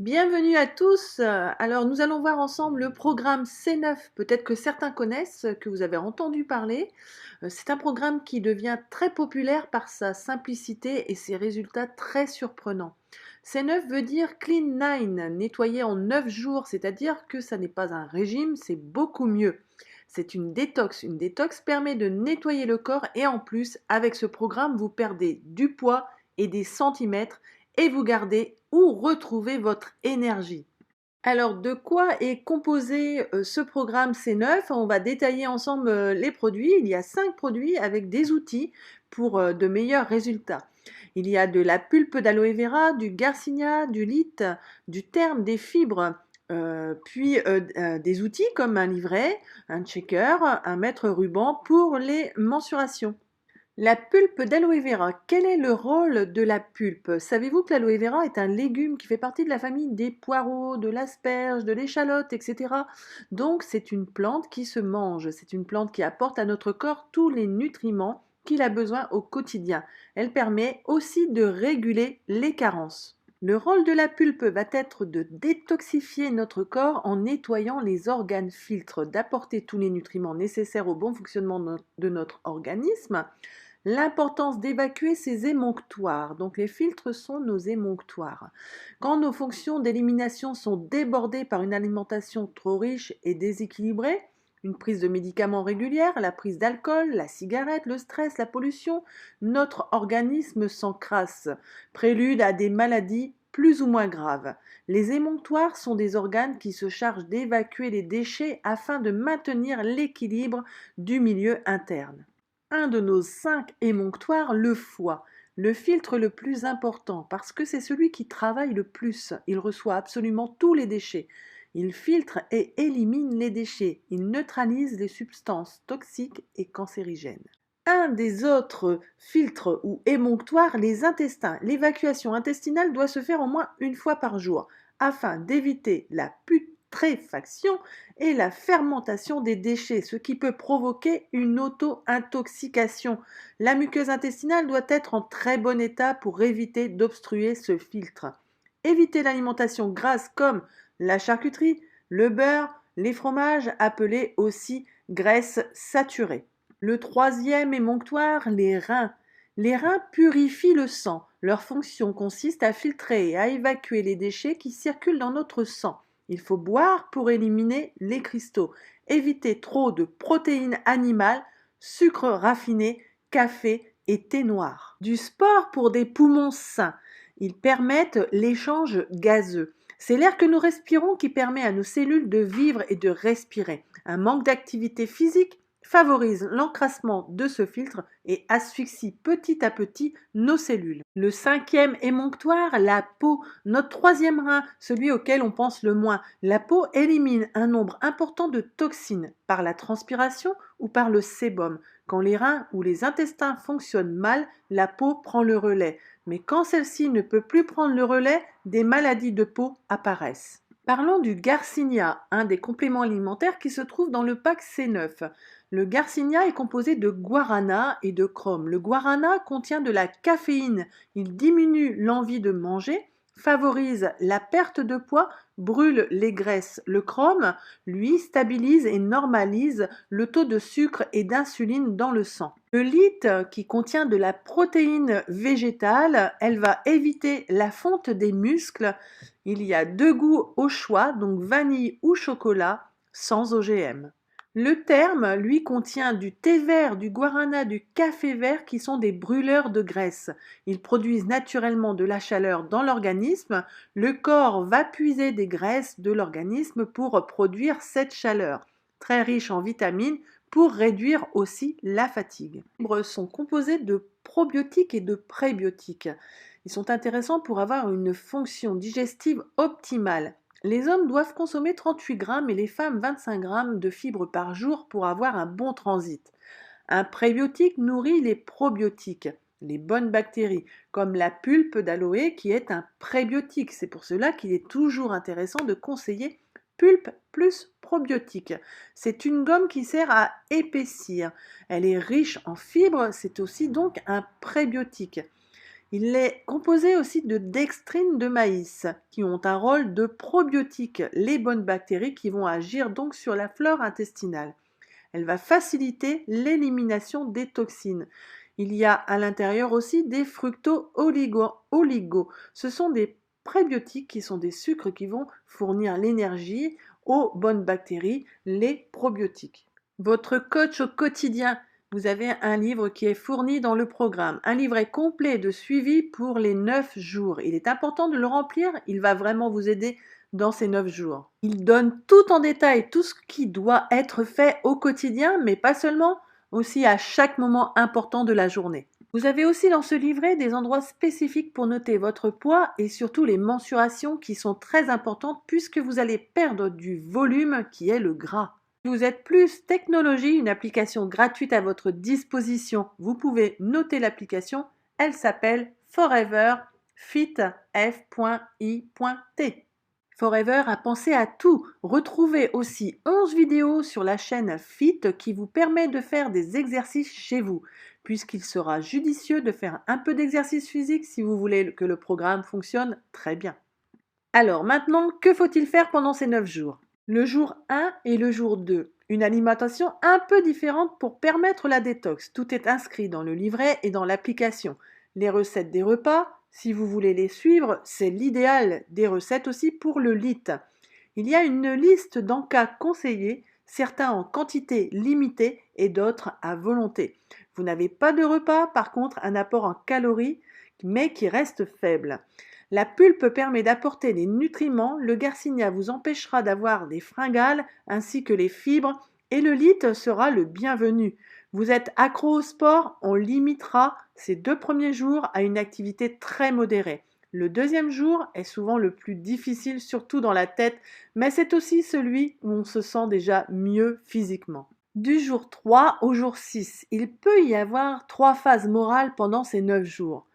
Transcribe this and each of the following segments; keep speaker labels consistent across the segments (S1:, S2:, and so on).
S1: Bienvenue à tous. Alors, nous allons voir ensemble le programme C9. Peut-être que certains connaissent, que vous avez entendu parler. C'est un programme qui devient très populaire par sa simplicité et ses résultats très surprenants. C9 veut dire Clean 9, nettoyer en 9 jours, c'est-à-dire que ça n'est pas un régime, c'est beaucoup mieux. C'est une détox. Une détox permet de nettoyer le corps et en plus, avec ce programme, vous perdez du poids et des centimètres et vous gardez ou retrouvez votre énergie. Alors, de quoi est composé ce programme C9? On va détailler ensemble les produits. Il y a 5 produits avec des outils pour de meilleurs résultats. Il y a de la pulpe d'aloe vera, du garcinia, du lith, du terme, des fibres, puis des outils comme un livret, un checker, un mètre ruban pour les mensurations. La pulpe d'aloe vera, quel est le rôle de la pulpe? Savez-vous que l'aloe vera est un légume qui fait partie de la famille des poireaux, de l'asperge, de l'échalote, etc. Donc c'est une plante qui se mange, c'est une plante qui apporte à notre corps tous les nutriments qu'il a besoin au quotidien. Elle permet aussi de réguler les carences. Le rôle de la pulpe va être de détoxifier notre corps en nettoyant les organes filtres, d'apporter tous les nutriments nécessaires au bon fonctionnement de notre organisme. L'importance d'évacuer ces émonctoires. Donc les filtres sont nos émonctoires. Quand nos fonctions d'élimination sont débordées par une alimentation trop riche et déséquilibrée, une prise de médicaments régulière, la prise d'alcool, la cigarette, le stress, la pollution, notre organisme s'encrasse, prélude à des maladies plus ou moins graves. Les émonctoires sont des organes qui se chargent d'évacuer les déchets afin de maintenir l'équilibre du milieu interne. Un de nos 5 émonctoires, le foie, le filtre le plus important parce que c'est celui qui travaille le plus. Il reçoit absolument tous les déchets. Il filtre et élimine les déchets. Il neutralise les substances toxiques et cancérigènes. Un des autres filtres ou émonctoires, les intestins. L'évacuation intestinale doit se faire au moins une fois par jour afin d'éviter la putréfaction et la fermentation des déchets, ce qui peut provoquer une auto-intoxication. La muqueuse intestinale doit être en très bon état pour éviter d'obstruer ce filtre. Éviter l'alimentation grasse comme la charcuterie, le beurre, les fromages, appelés aussi graisses saturées. Le troisième émonctoire, les reins. Les reins purifient le sang. Leur fonction consiste à filtrer et à évacuer les déchets qui circulent dans notre sang. Il faut boire pour éliminer les cristaux. Éviter trop de protéines animales, sucre raffiné, café et thé noir. Du sport pour des poumons sains. Ils permettent l'échange gazeux. C'est l'air que nous respirons qui permet à nos cellules de vivre et de respirer. Un manque d'activité physique favorise l'encrassement de ce filtre et asphyxie petit à petit nos cellules. Le cinquième émonctoire, la peau, notre troisième rein, celui auquel on pense le moins. La peau élimine un nombre important de toxines par la transpiration ou par le sébum. Quand les reins ou les intestins fonctionnent mal, la peau prend le relais. Mais quand celle-ci ne peut plus prendre le relais, des maladies de peau apparaissent. Parlons du Garcinia, un des compléments alimentaires qui se trouve dans le pack C9. Le Garcinia est composé de guarana et de chrome. Le guarana contient de la caféine. Il diminue l'envie de manger, favorise la perte de poids, brûle les graisses. Le chrome, lui, stabilise et normalise le taux de sucre et d'insuline dans le sang. Le lith, qui contient de la protéine végétale, elle va éviter la fonte des muscles. Il y a 2 goûts au choix, donc vanille ou chocolat, sans OGM. Le terme, lui, contient du thé vert, du guarana, du café vert qui sont des brûleurs de graisse. Ils produisent naturellement de la chaleur dans l'organisme. Le corps va puiser des graisses de l'organisme pour produire cette chaleur, très riche en vitamines, pour réduire aussi la fatigue. Les fibres sont composées de probiotiques et de prébiotiques. Ils sont intéressants pour avoir une fonction digestive optimale. Les hommes doivent consommer 38 grammes et les femmes 25 grammes de fibres par jour pour avoir un bon transit. Un prébiotique nourrit les probiotiques, les bonnes bactéries, comme la pulpe d'aloe qui est un prébiotique. C'est pour cela qu'il est toujours intéressant de conseiller pulpe plus probiotique. C'est une gomme qui sert à épaissir. Elle est riche en fibres, c'est aussi donc un prébiotique. Il est composé aussi de dextrine de maïs, qui ont un rôle de probiotique, les bonnes bactéries qui vont agir donc sur la flore intestinale. Elle va faciliter l'élimination des toxines. Il y a à l'intérieur aussi des fructo-oligo. Ce sont des prébiotiques qui sont des sucres qui vont fournir l'énergie aux bonnes bactéries, les probiotiques. Votre coach au quotidien, vous avez un livre qui est fourni dans le programme, un livret complet de suivi pour les 9 jours. Il est important de le remplir, il va vraiment vous aider dans ces 9 jours. Il donne tout en détail, tout ce qui doit être fait au quotidien, mais pas seulement, aussi à chaque moment important de la journée. Vous avez aussi dans ce livret des endroits spécifiques pour noter votre poids et surtout les mensurations qui sont très importantes puisque vous allez perdre du volume qui est le gras. Si vous êtes plus technologie, une application gratuite à votre disposition. Vous pouvez noter l'application, elle s'appelle Forever Fit F.I.T. Forever a pensé à tout. Retrouvez aussi 11 vidéos sur la chaîne Fit qui vous permet de faire des exercices chez vous, puisqu'il sera judicieux de faire un peu d'exercice physique si vous voulez que le programme fonctionne très bien. Alors maintenant, que faut-il faire pendant ces 9 jours? Le jour 1 et le jour 2. Une alimentation un peu différente pour permettre la détox. Tout est inscrit dans le livret et dans l'application. Les recettes des repas, si vous voulez les suivre, c'est l'idéal. Des recettes aussi pour le LIT. Il y a une liste d'encas conseillés, certains en quantité limitée et d'autres à volonté. Vous n'avez pas de repas, par contre un apport en calories, mais qui reste faible. La pulpe permet d'apporter les nutriments, le garcinia vous empêchera d'avoir des fringales ainsi que les fibres et le LIT sera le bienvenu. Vous êtes accro au sport, on limitera ces 2 premiers jours à une activité très modérée. Le deuxième jour est souvent le plus difficile, surtout dans la tête, mais c'est aussi celui où on se sent déjà mieux physiquement. Du jour 3 au jour 6, il peut y avoir 3 phases morales pendant ces 9 jours.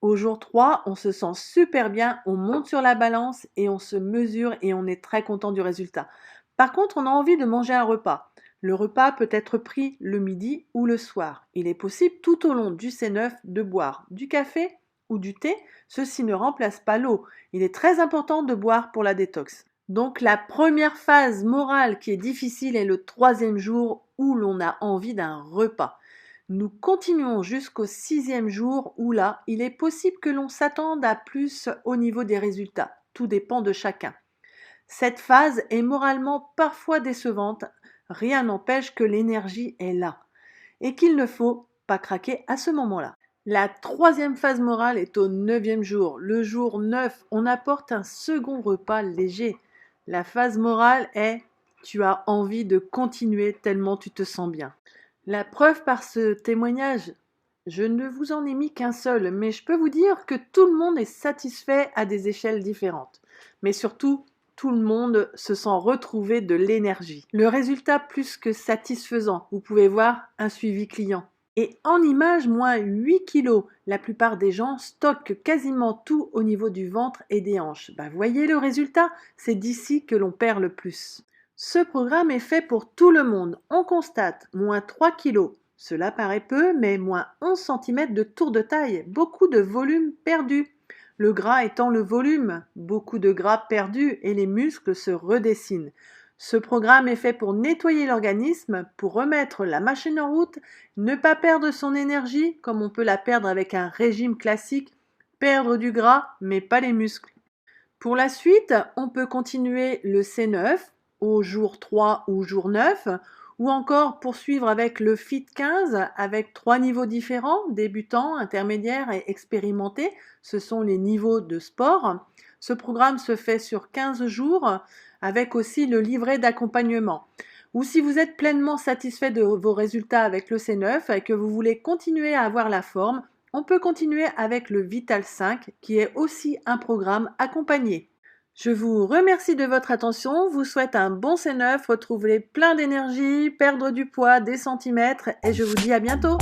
S1: Au jour 3, on se sent super bien, on monte sur la balance et on se mesure et on est très content du résultat. Par contre, on a envie de manger un repas. Le repas peut être pris le midi ou le soir. Il est possible tout au long du C9 de boire du café ou du thé. Ceci ne remplace pas l'eau. Il est très important de boire pour la détox. Donc la première phase morale qui est difficile est le 3e jour où l'on a envie d'un repas. Nous continuons jusqu'au 6e jour où là, il est possible que l'on s'attende à plus au niveau des résultats. Tout dépend de chacun. Cette phase est moralement parfois décevante. Rien n'empêche que l'énergie est là et qu'il ne faut pas craquer à ce moment-là. La 3e phase morale est au 9e jour. Le jour 9, on apporte un second repas léger. La phase morale est « tu as envie de continuer tellement tu te sens bien ». La preuve par ce témoignage, je ne vous en ai mis qu'un seul, mais je peux vous dire que tout le monde est satisfait à des échelles différentes. Mais surtout, tout le monde se sent retrouver de l'énergie. Le résultat plus que satisfaisant, vous pouvez voir un suivi client. Et en image, moins 8 kilos. La plupart des gens stockent quasiment tout au niveau du ventre et des hanches. Voyez le résultat, c'est d'ici que l'on perd le plus. Ce programme est fait pour tout le monde. On constate moins 3 kg. Cela paraît peu, mais moins 11 cm de tour de taille. Beaucoup de volume perdu. Le gras étant le volume, beaucoup de gras perdu et les muscles se redessinent. Ce programme est fait pour nettoyer l'organisme, pour remettre la machine en route, ne pas perdre son énergie comme on peut la perdre avec un régime classique, perdre du gras mais pas les muscles. Pour la suite, on peut continuer le C9 au jour 3 ou jour 9, ou encore poursuivre avec le Fit 15 avec 3 niveaux différents, débutants, intermédiaires et expérimentés. Ce sont les niveaux de sport. Ce programme se fait sur 15 jours avec aussi le livret d'accompagnement. Ou si vous êtes pleinement satisfait de vos résultats avec le C9 et que vous voulez continuer à avoir la forme, on peut continuer avec le Vital 5 qui est aussi un programme accompagné. Je vous remercie de votre attention, vous souhaite un bon C9, retrouver plein d'énergie, perdre du poids, des centimètres et je vous dis à bientôt.